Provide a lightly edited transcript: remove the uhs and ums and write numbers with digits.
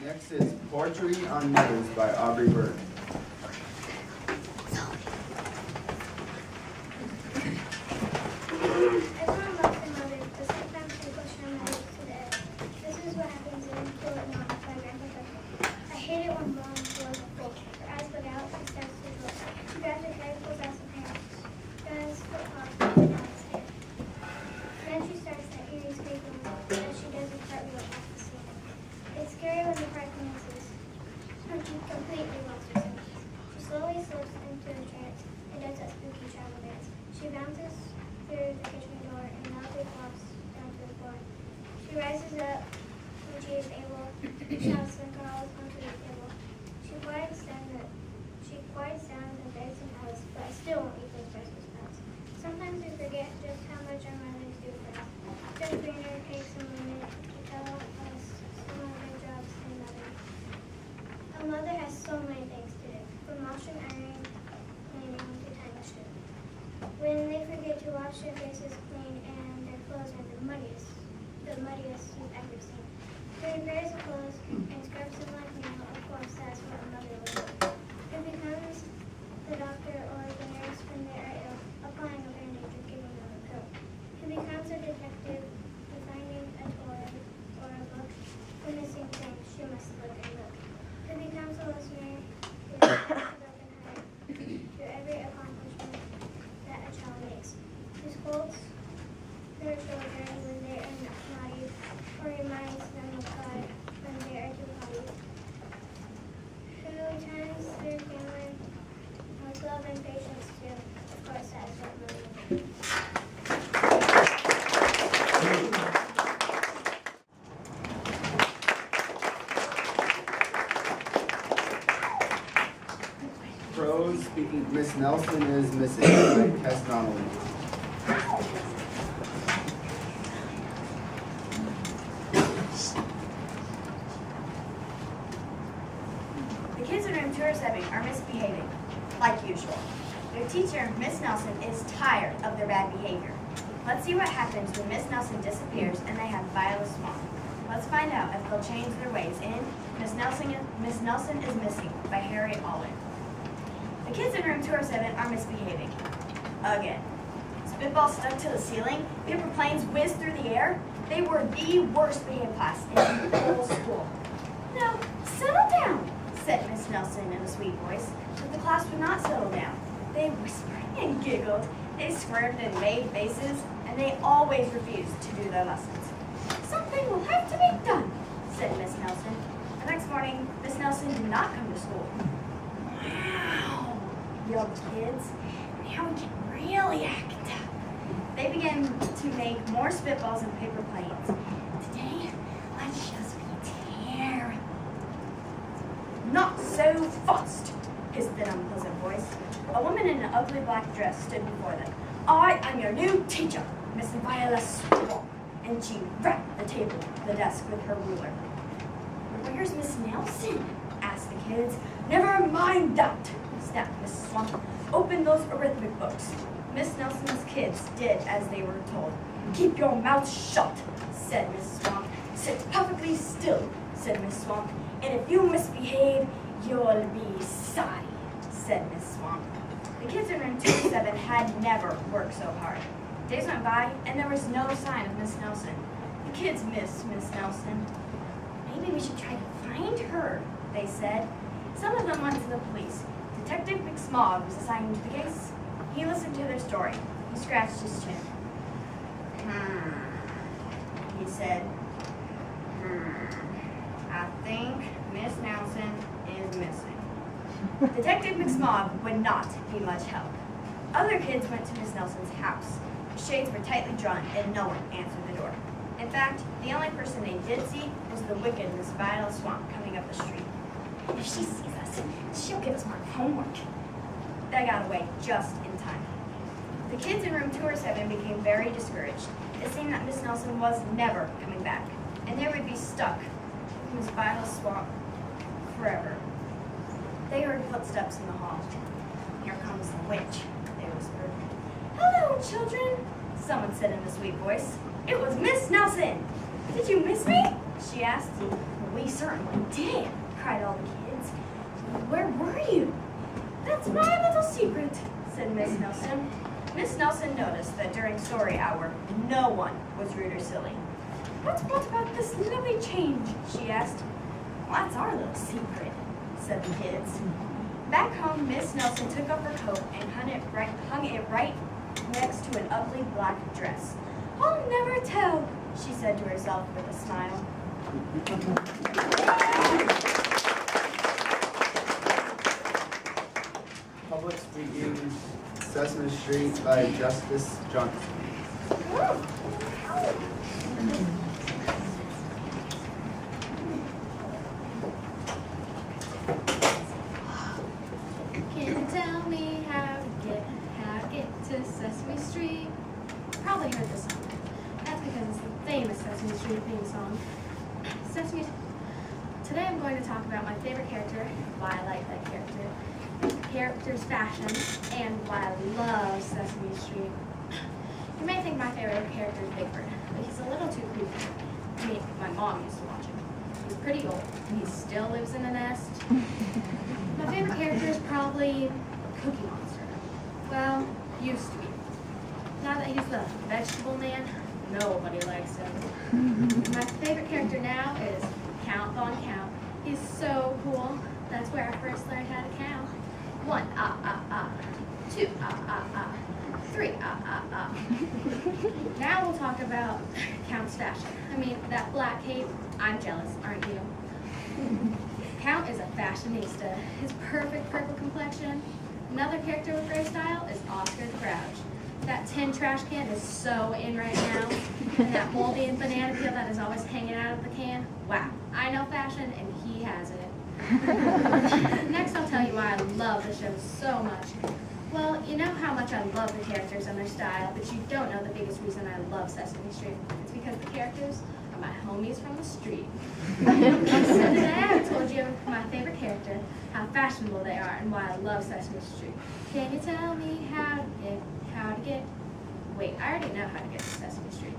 Next is Poetry on Mothers by Aubrey Bird. Everyone loves their mothers, but sometimes they push their mothers to the edge. This is what happens in Kill It Mom by Grandpa Tucker. I hate it when Mom blows a full. Her eyes bug out and starts to drool. She grabs her hair, pulls out some hair. Does foot hops and down his hair. Then she starts that eerie squeaking as she does a cartwheel off the ceiling. It's scary when the cry commences. And she completely lost herself. She slowly slips into a trance and does that spooky travel dance. She bounces through the kitchen door and loudly flops down to the floor. She rises up when she is able, shouts and crawls onto the table. She quiets down and begs and howls, but I still won't eat those breakfast sprouts. Sometimes we forget just how much our mothers do for us. Judge Greener takes a moment to tell us some of their jobs in mothering. A mother has so many things to do, from washing, ironing, cleaning, to tying a shoe. When they forget to wash their faces clean and their clothes are the muddiest you've ever seen. Their gray clothes and scrubs them like now, of course, that's what a mother would do. It becomes the doctor or the nurse when they are ill, applying a bandage or giving them a pill. Who becomes a detective, finding a toy or a book, the missing thing, she must look and look. Who becomes a listener, who is a broken heart, through every accomplishment that a child makes. Who scolds their children when they are naughty, or reminds them of God when they are too haughty. Who tends their family with love and patience too. Of course, that's what mother would do. Prose speaking Miss Nelson is Missing by Tess Donnelly. The kids in room 207 are misbehaving, like usual. Their teacher, Miss Nelson, is tired of their bad behavior. Let's see what happens when Miss Nelson disappears and they have Viola Swamp. Let's find out if they'll change their ways in Miss Nelson is Missing by Harry Aller. The kids in room 207 are misbehaving. Again. Spitballs stuck to the ceiling, paper planes whizzed through the air. They were the worst behaved class in the whole school. Now, settle down, said Miss Nelson in a sweet voice, but the class would not settle down. They whispered and giggled, they squirmed and made faces, and they always refused to do their lessons. Something will have to be done, said Miss Nelson. The next morning, Miss Nelson did not come to school. Wow, yelled the kids. Now we can really act. They began to make more spitballs and paper planes. Today, let's just be terrible. Not so fast, hissed an unpleasant voice. A woman in an ugly black dress stood before them. I am your new teacher, Miss Viola Swamp. And she rapped the desk with her ruler. Where's Miss Nelson? Asked the kids. Never mind that, snapped Miss Swamp. Open those arithmetic books. Miss Nelson's kids did as they were told. Keep your mouth shut, said Miss Swamp. Sit perfectly still, said Miss Swamp. And if you misbehave, you'll be sorry, said Miss Swamp. The kids in room 207 had never worked so hard. Days went by, and there was no sign of Miss Nelson. The kids missed Miss Nelson. Maybe we should try to find her, they said. Some of them went to the police. Detective McSmog was assigned to the case. He listened to their story. He scratched his chin. He said, I think Miss Nelson is missing. Detective McSmog would not be much help. Other kids went to Miss Nelson's house. The shades were tightly drawn and no one answered the door. In fact, the only person they did see was the wicked Miss Viola Swamp coming up the street. If she sees us, she'll give us more homework. They got away just in time. The kids in room 207 became very discouraged. It seemed that Miss Nelson was never coming back, and they would be stuck with Miss Viola Swamp forever. They heard footsteps in the hall. Here comes the witch, they whispered. Hello, children, someone said in a sweet voice. It was Miss Nelson. Did you miss me? She asked. We certainly did, cried all the kids. Where were you? That's my little secret, said Miss Nelson. Miss Nelson noticed that during story hour, no one was rude or silly. What about this lovely change? She asked. Well, that's our little secret, said the kids. Back home, Miss Nelson took up her coat and hung it right next to an ugly black dress. I'll never tell, she said to herself with a smile. Public speaking, Sesame Street by Justice Johnson. Can you tell me how to get to Sesame Street? Probably heard this song. That's because it's the famous Sesame Street theme song. Today I'm going to talk about my favorite character, why I like that character's fashion, and why I love Sesame Street. You may think my favorite character is Big Bird, but he's a little too creepy. I mean, my mom used to watch him. He's pretty old, and he still lives in a nest. My favorite character is probably Cookie Monster. Well, used to be. Now that he's the vegetable man, nobody likes him. My favorite character now is Count Von Count. He's so cool. That's where I first learned how to count. 1, 2, 3, Now we'll talk about Count's fashion. I mean, that black cape, I'm jealous, aren't you? Count is a fashionista. His perfect purple complexion. Another character with great style is Oscar the Grouch. That tin trash can is so in right now. And that moldy and banana peel that is always hanging out of the can. Wow, I know fashion and he has it. Next I'll tell you why I love the show so much. Well, you know how much I love the characters and their style, but you don't know the biggest reason I love Sesame Street. It's because the characters are my homies from the street. So today I've told you my favorite character, how fashionable they are, and why I love Sesame Street. Can you tell me how to get? Wait, I already know how to get to Sesame Street.